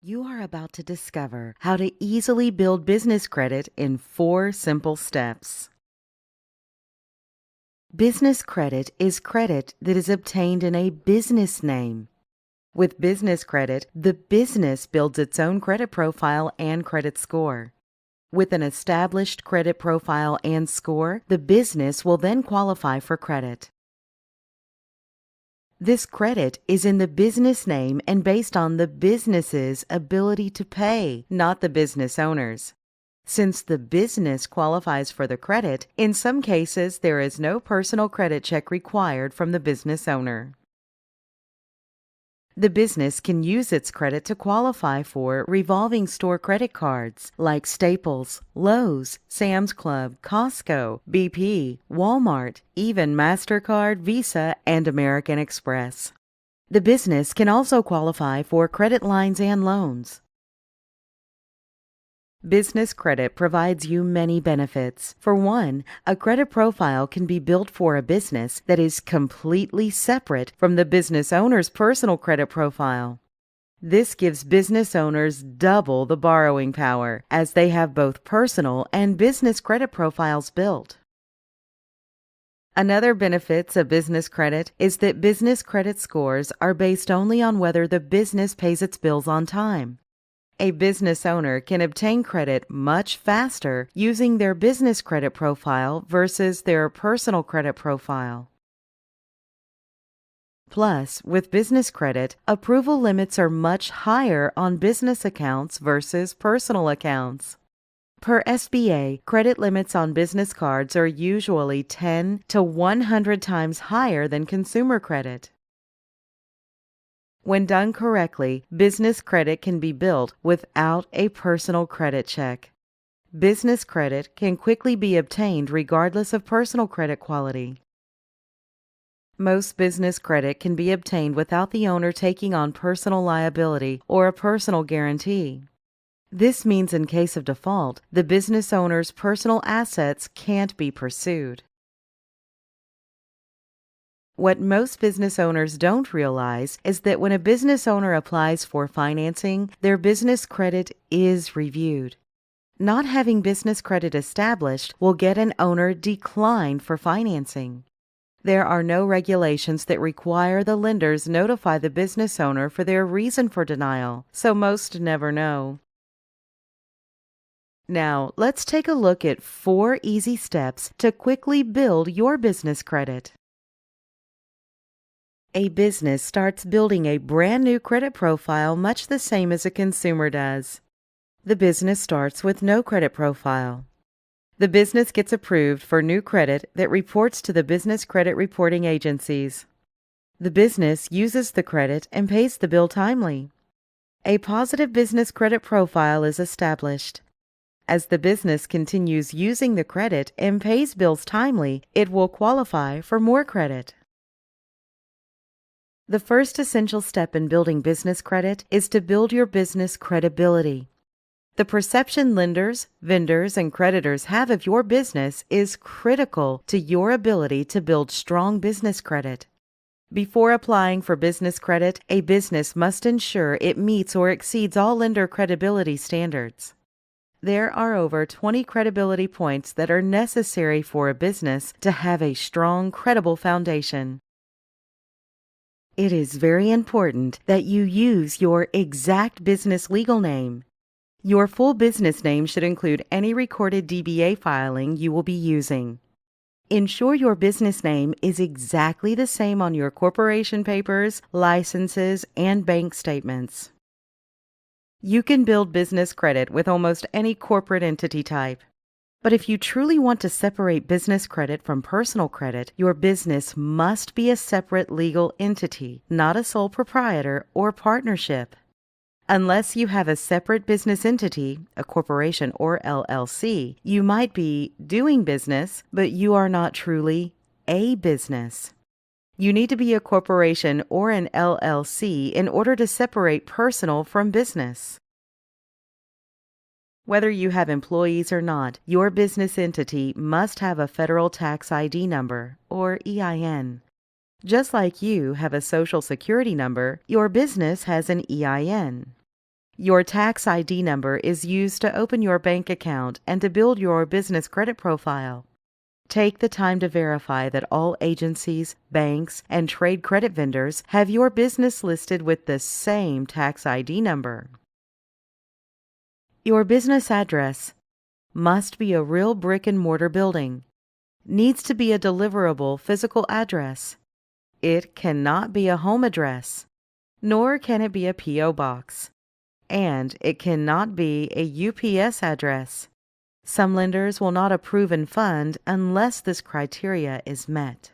You are about to discover how to easily build business credit in 4 simple steps. Business credit is credit that is obtained in a business name. With business credit, the business builds its own credit profile and credit score. With an established credit profile and score, the business will then qualify for credit. This credit is in the business name and based on the business's ability to pay, not the business owner's. Since the business qualifies for the credit, in some cases there is no personal credit check required from the business owner. The business can use its credit to qualify for revolving store credit cards like Staples, Lowe's, Sam's Club, Costco, BP, Walmart, even MasterCard, Visa, and American Express. The business can also qualify for credit lines and loans. Business credit provides you many benefits. For one, a credit profile can be built for a business that is completely separate from the business owner's personal credit profile. This gives business owners double the borrowing power, as they have both personal and business credit profiles built. Another benefit of business credit is that business credit scores are based only on whether the business pays its bills on time. A business owner can obtain credit much faster using their business credit profile versus their personal credit profile. Plus, with business credit, approval limits are much higher on business accounts versus personal accounts. Per SBA, credit limits on business cards are usually 10 to 100 times higher than consumer credit. When done correctly, business credit can be built without a personal credit check. Business credit can quickly be obtained regardless of personal credit quality. Most business credit can be obtained without the owner taking on personal liability or a personal guarantee. This means in case of default, the business owner's personal assets can't be pursued. What most business owners don't realize is that when a business owner applies for financing, their business credit is reviewed. Not having business credit established will get an owner declined for financing. There are no regulations that require the lenders notify the business owner for their reason for denial, so most never know. Now, let's take a look at 4 easy steps to quickly build your business credit. A business starts building a brand new credit profile much the same as a consumer does. The business starts with no credit profile. The business gets approved for new credit that reports to the business credit reporting agencies. The business uses the credit and pays the bill timely. A positive business credit profile is established. As the business continues using the credit and pays bills timely, it will qualify for more credit. The first essential step in building business credit is to build your business credibility. The perception lenders, vendors, and creditors have of your business is critical to your ability to build strong business credit. Before applying for business credit, a business must ensure it meets or exceeds all lender credibility standards. There are over 20 credibility points that are necessary for a business to have a strong, credible foundation. It is very important that you use your exact business legal name. Your full business name should include any recorded DBA filing you will be using. Ensure your business name is exactly the same on your corporation papers, licenses, and bank statements. You can build business credit with almost any corporate entity type. But if you truly want to separate business credit from personal credit, your business must be a separate legal entity, not a sole proprietor or partnership. Unless you have a separate business entity, a corporation or LLC, you might be doing business, but you are not truly a business. You need to be a corporation or an LLC in order to separate personal from business. Whether you have employees or not, your business entity must have a federal tax ID number, or EIN. Just like you have a Social Security number, your business has an EIN. Your tax ID number is used to open your bank account and to build your business credit profile. Take the time to verify that all agencies, banks, and trade credit vendors have your business listed with the same tax ID number. Your business address must be a real brick-and-mortar building. Needs to be a deliverable physical address. It cannot be a home address, nor can it be a P.O. box. And it cannot be a UPS address. Some lenders will not approve and fund unless this criteria is met.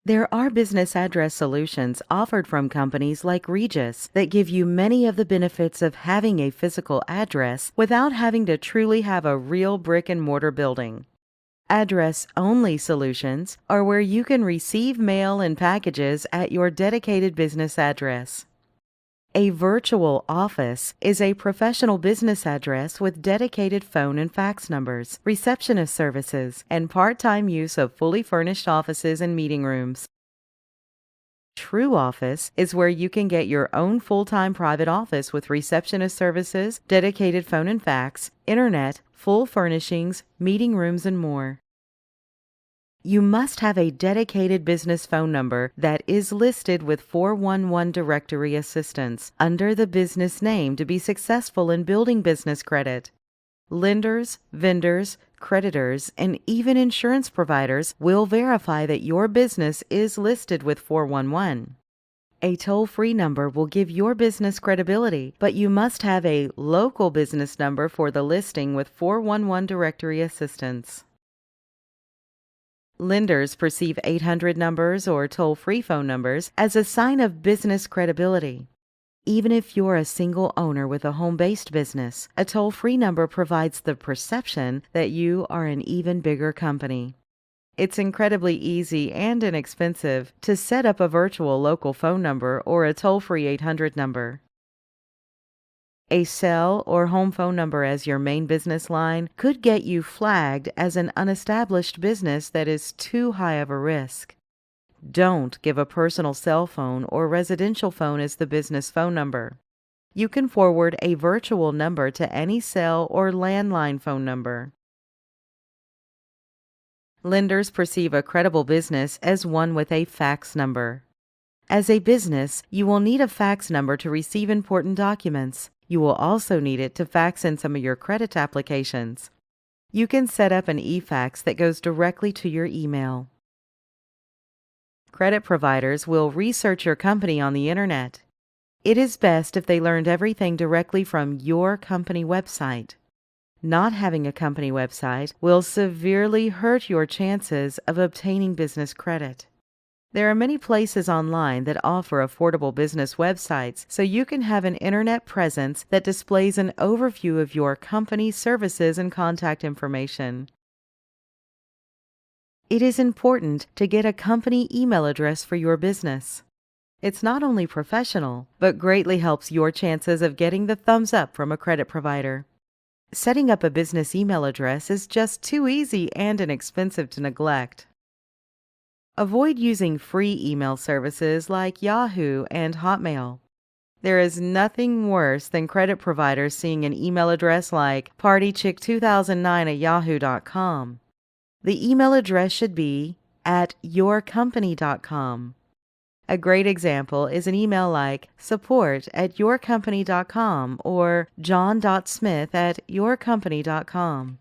There are business address solutions offered from companies like Regus that give you many of the benefits of having a physical address without having to truly have a real brick-and-mortar building. Address-only solutions are where you can receive mail and packages at your dedicated business address. A virtual office is a professional business address with dedicated phone and fax numbers, receptionist services, and part-time use of fully furnished offices and meeting rooms. True office is where you can get your own full-time private office with receptionist services, dedicated phone and fax, internet, full furnishings, meeting rooms, and more. You must have a dedicated business phone number that is listed with 411 directory assistance under the business name to be successful in building business credit. Lenders, vendors, creditors, and even insurance providers will verify that your business is listed with 411. A toll-free number will give your business credibility, but you must have a local business number for the listing with 411 directory assistance. Lenders perceive 800 numbers or toll-free phone numbers as a sign of business credibility. Even if you're a single owner with a home-based business, a toll-free number provides the perception that you are an even bigger company. It's incredibly easy and inexpensive to set up a virtual local phone number or a toll-free 800 number. A cell or home phone number as your main business line could get you flagged as an unestablished business that is too high of a risk. Don't give a personal cell phone or residential phone as the business phone number. You can forward a virtual number to any cell or landline phone number. Lenders perceive a credible business as one with a fax number. As a business, you will need a fax number to receive important documents. You will also need it to fax in some of your credit applications. You can set up an e-fax that goes directly to your email. Credit providers will research your company on the internet. It is best if they learned everything directly from your company website. Not having a company website will severely hurt your chances of obtaining business credit. There are many places online that offer affordable business websites, so you can have an internet presence that displays an overview of your company's services and contact information. It is important to get a company email address for your business. It's not only professional, but greatly helps your chances of getting the thumbs up from a credit provider. Setting up a business email address is just too easy and inexpensive to neglect. Avoid using free email services like Yahoo and Hotmail. There is nothing worse than credit providers seeing an email address like partychick2009@yahoo.com. The email address should be @yourcompany.com. A great example is an email like support@yourcompany.com or john.smith@yourcompany.com.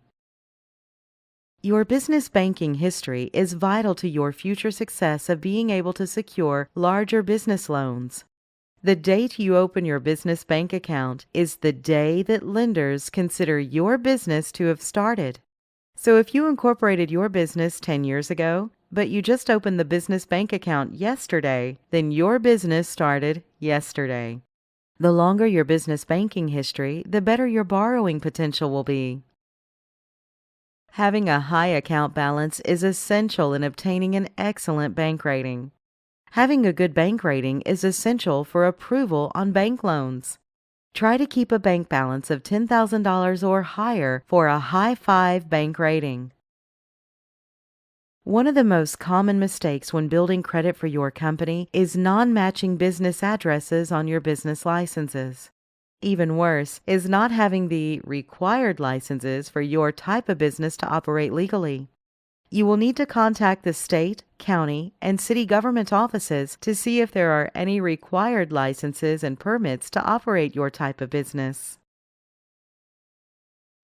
Your business banking history is vital to your future success of being able to secure larger business loans. The date you open your business bank account is the day that lenders consider your business to have started. So if you incorporated your business 10 years ago, but you just opened the business bank account yesterday, then your business started yesterday. The longer your business banking history, the better your borrowing potential will be. Having a high account balance is essential in obtaining an excellent bank rating. Having a good bank rating is essential for approval on bank loans. Try to keep a bank balance of $10,000 or higher for a high 5 bank rating. One of the most common mistakes when building credit for your company is non-matching business addresses on your business licenses. Even worse is not having the required licenses for your type of business to operate legally. You will need to contact the state, county, and city government offices to see if there are any required licenses and permits to operate your type of business.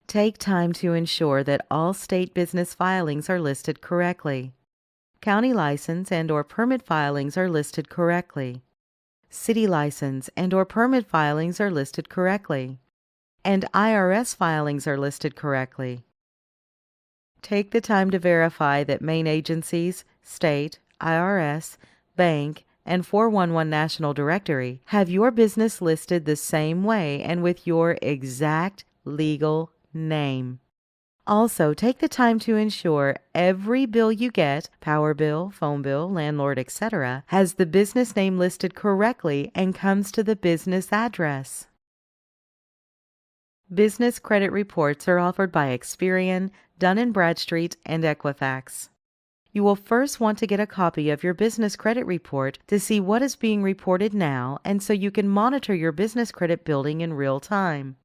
Take time to ensure that all state business filings are listed correctly. County license and/or permit filings are listed correctly. City license and/or permit filings are listed correctly. And IRS filings are listed correctly. Take the time to verify that main agencies, state, IRS, bank, and 411 National Directory have your business listed the same way and with your exact legal name. Also, take the time to ensure every bill you get, power bill, phone bill, landlord, etc., has the business name listed correctly and comes to the business address. Business credit reports are offered by Experian, Dun & Bradstreet, and Equifax. You will first want to get a copy of your business credit report to see what is being reported now and so you can monitor your business credit building in real time.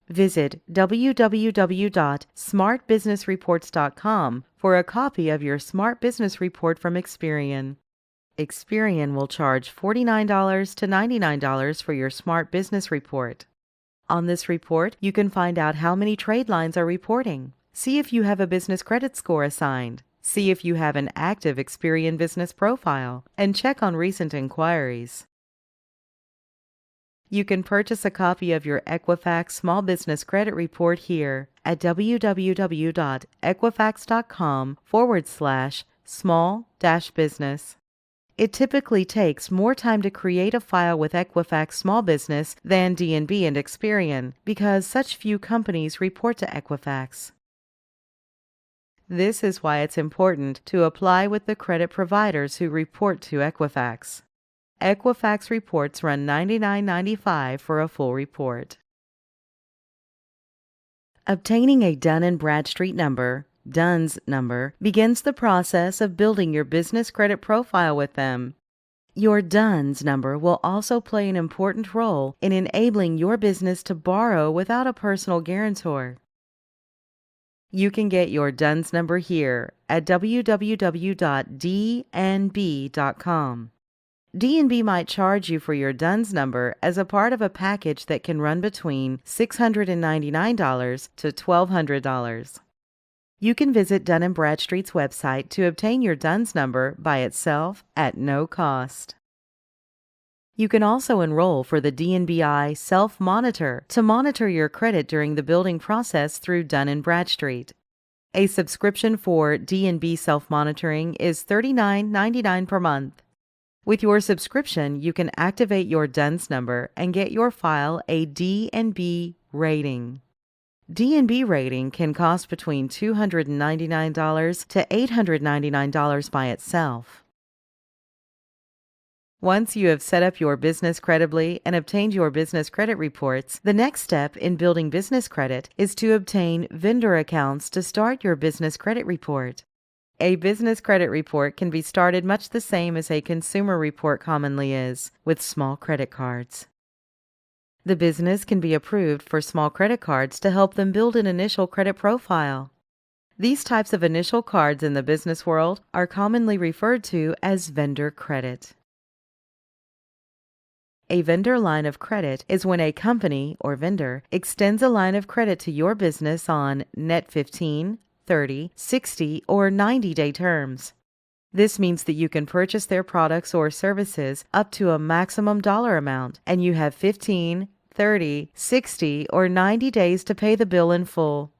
Visit www.smartbusinessreports.com for a copy of your Smart Business Report from Experian. Experian will charge $49 to $99 for your Smart Business Report. On this report, you can find out how many trade lines are reporting, see if you have a business credit score assigned, see if you have an active Experian business profile, and check on recent inquiries. You can purchase a copy of your Equifax Small Business Credit Report here at www.equifax.com/small-business. It typically takes more time to create a file with Equifax Small Business than D&B and Experian because such few companies report to Equifax. This is why it's important to apply with the credit providers who report to Equifax. Equifax reports run $99.95 for a full report. Obtaining a Dun & Bradstreet number, DUNS number, begins the process of building your business credit profile with them. Your DUNS number will also play an important role in enabling your business to borrow without a personal guarantor. You can get your DUNS number here at www.dnb.com. D&B might charge you for your DUNS number as a part of a package that can run between $699 to $1,200. You can visit Dun & Bradstreet's website to obtain your DUNS number by itself at no cost. You can also enroll for the DNBI Self-Monitor to monitor your credit during the building process through Dun & Bradstreet. A subscription for D&B Self-Monitoring is $39.99 per month. With your subscription, you can activate your DUNS number and get your file a D&B rating. D&B rating can cost between $299 to $899 by itself. Once you have set up your business credibly and obtained your business credit reports, the next step in building business credit is to obtain vendor accounts to start your business credit report. A business credit report can be started much the same as a consumer report commonly is, with small credit cards. The business can be approved for small credit cards to help them build an initial credit profile. These types of initial cards in the business world are commonly referred to as vendor credit. A vendor line of credit is when a company or vendor extends a line of credit to your business on net 15, 30, 60, or 90-day terms. This means that you can purchase their products or services up to a maximum dollar amount, and you have 15, 30, 60, or 90 days to pay the bill in full.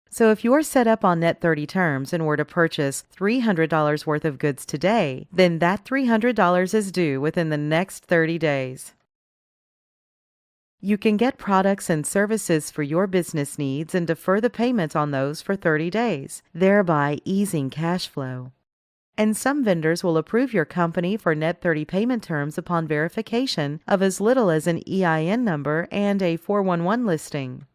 So if you're set up on net 30 terms and were to purchase $300 worth of goods today, then that $300 is due within the next 30 days. You can get products and services for your business needs and defer the payment on those for 30 days, thereby easing cash flow. And some vendors will approve your company for net 30 payment terms upon verification of as little as an EIN number and a 411 listing.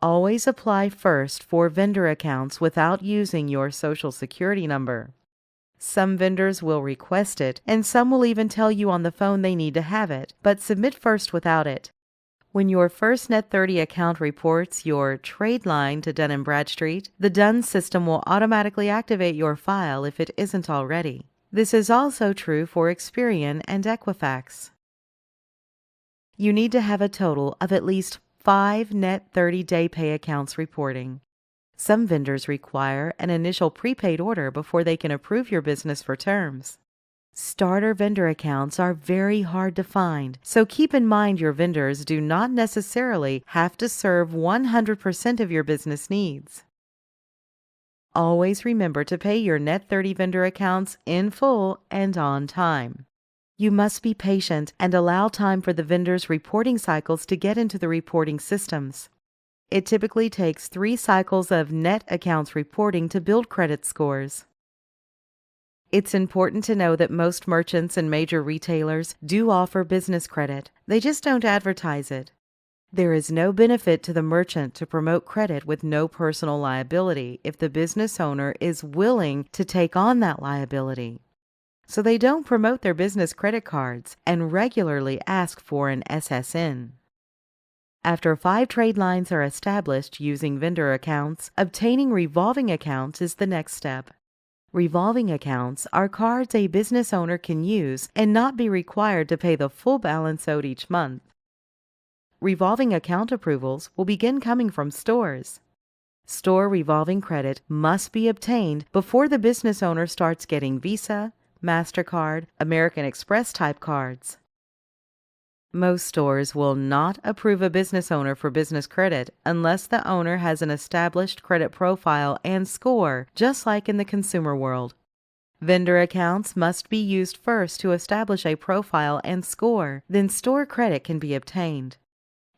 Always apply first for vendor accounts without using your Social Security number. Some vendors will request it, and some will even tell you on the phone they need to have it, but submit first without it. When your first Net30 account reports your trade line to Dun & Bradstreet, the Dun system will automatically activate your file if it isn't already. This is also true for Experian and Equifax. You need to have a total of at least 5 Net30 day pay accounts reporting. Some vendors require an initial prepaid order before they can approve your business for terms. Starter vendor accounts are very hard to find, so keep in mind your vendors do not necessarily have to serve 100% of your business needs. Always remember to pay your Net30 vendor accounts in full and on time. You must be patient and allow time for the vendors' reporting cycles to get into the reporting systems. It typically takes 3 cycles of net accounts reporting to build credit scores. It's important to know that most merchants and major retailers do offer business credit. They just don't advertise it. There is no benefit to the merchant to promote credit with no personal liability if the business owner is willing to take on that liability. So they don't promote their business credit cards and regularly ask for an SSN. After 5 trade lines are established using vendor accounts, obtaining revolving accounts is the next step. Revolving accounts are cards a business owner can use and not be required to pay the full balance owed each month. Revolving account approvals will begin coming from stores. Store revolving credit must be obtained before the business owner starts getting Visa, MasterCard, American Express type cards. Most stores will not approve a business owner for business credit unless the owner has an established credit profile and score, just like in the consumer world. Vendor accounts must be used first to establish a profile and score, then store credit can be obtained.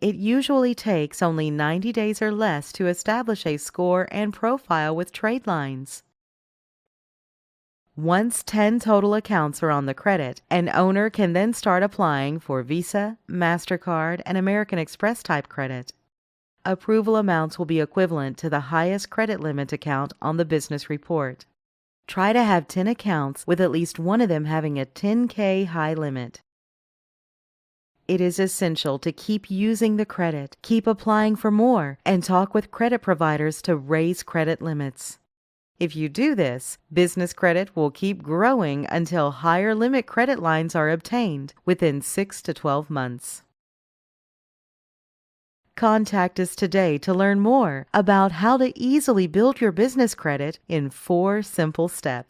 It usually takes only 90 days or less to establish a score and profile with trade lines. Once 10 total accounts are on the credit, an owner can then start applying for Visa, MasterCard, and American Express type credit. Approval amounts will be equivalent to the highest credit limit account on the business report. Try to have 10 accounts with at least one of them having a $10K high limit. It is essential to keep using the credit, keep applying for more, and talk with credit providers to raise credit limits. If you do this, business credit will keep growing until higher limit credit lines are obtained within 6 to 12 months. Contact us today to learn more about how to easily build your business credit in 4 simple steps.